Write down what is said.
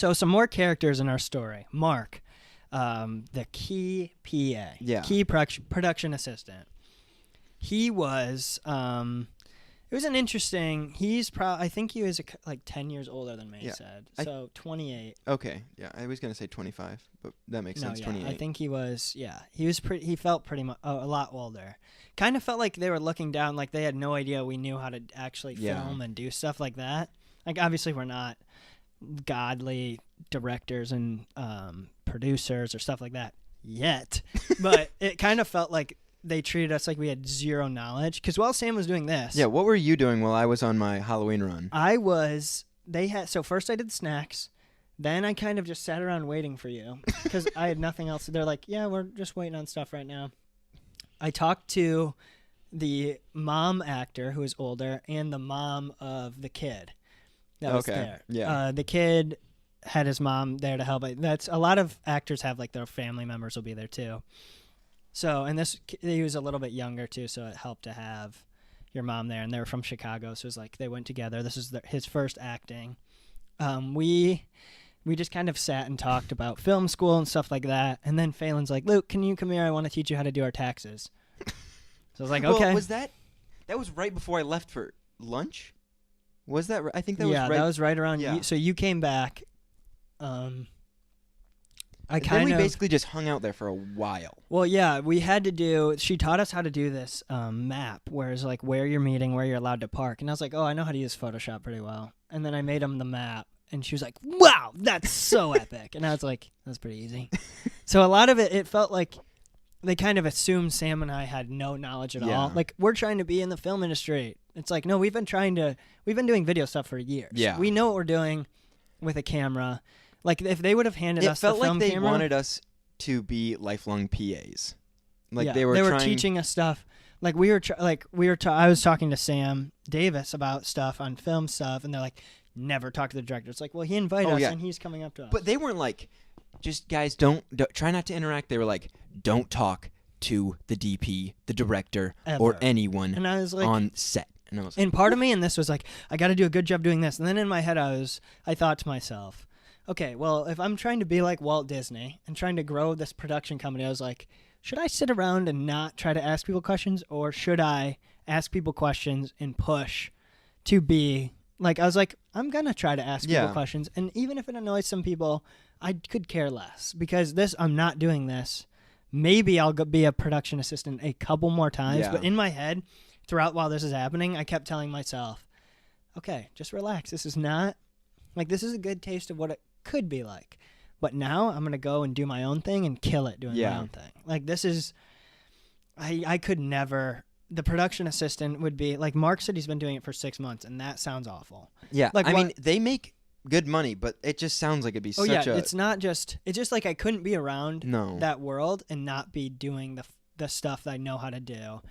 So some more characters in our story. Mark, the key PA, key production assistant. He was, it was an interesting, I think he was like 10 years older than me, said. So 28. Okay, yeah, I was going to say 25, but that makes sense, 28. I think he was, he felt pretty much a lot older. Kind of felt like they were looking down, like they had no idea we knew how to actually film and do stuff like that. Like, obviously we're not godly directors and producers or stuff like that yet, but it kind of felt like they treated us like we had zero knowledge. Because while Sam was doing this... Yeah, what were you doing while I was on my Halloween run? So first I did snacks. Then I kind of just sat around waiting for you. Because I had nothing else. They're like, yeah, we're just waiting on stuff right now. I talked to the mom actor who is older and the mom of the kid that was there. Yeah. The kid had his mom there to help. That's a lot of actors have like their family members will be there too. So, and he was a little bit younger too, so it helped to have your mom there, and they were from Chicago, so it was like they went together. This is his first acting. We just kind of sat and talked about film school and stuff like that, and then Phelan's like, Luke, can you come here? I want to teach you how to do our taxes. So I was like, okay. Well, was that was right before I left for lunch? Was that right? I think that was right. Yeah, that was right around, so you came back. Then we basically just hung out there for a while. Well, yeah, she taught us how to do this map, where it's like where you're meeting, where you're allowed to park. And I was like, oh, I know how to use Photoshop pretty well. And then I made him the map, and she was like, wow, that's so epic. And I was like, that's pretty easy. So a lot of it felt like they kind of assumed Sam and I had no knowledge at all. Like, we're trying to be in the film industry. It's like, no, we've been doing video stuff for years. Yeah. We know what we're doing with a camera. Like, if they would have handed us the film camera... It felt like they wanted us to be lifelong PAs. Like, they were teaching us stuff. Like, I was talking to Sam Davis about stuff on film stuff, and they're like, never talk to the director. It's like, well, he invited us, and he's coming up to us. But they weren't like, just, guys, try not to interact. They were like, don't talk to the DP, the director, or anyone and I was like, on set. And I was like, and part of me in this was like, I got to do a good job doing this. And then in my head, I thought to myself... Okay, well, if I'm trying to be like Walt Disney and trying to grow this production company, I was like, should I sit around and not try to ask people questions, or should I ask people questions and push to be like, I was like, I'm going to try to ask people questions. And even if it annoys some people, I could care less, because I'm not doing this. Maybe I'll be a production assistant a couple more times. But in my head, while this is happening, I kept telling myself, okay, just relax. This is a good taste of what it could be like, but now I'm gonna go and do my own thing and kill it doing my own thing. Like, this is, I could never. The production assistant would be like, Mark said he's been doing it for 6 months, and that sounds awful. Yeah, like, I mean, they make good money, but it just sounds like it'd be it's just like I couldn't be around that world and not be doing the stuff that I know how to do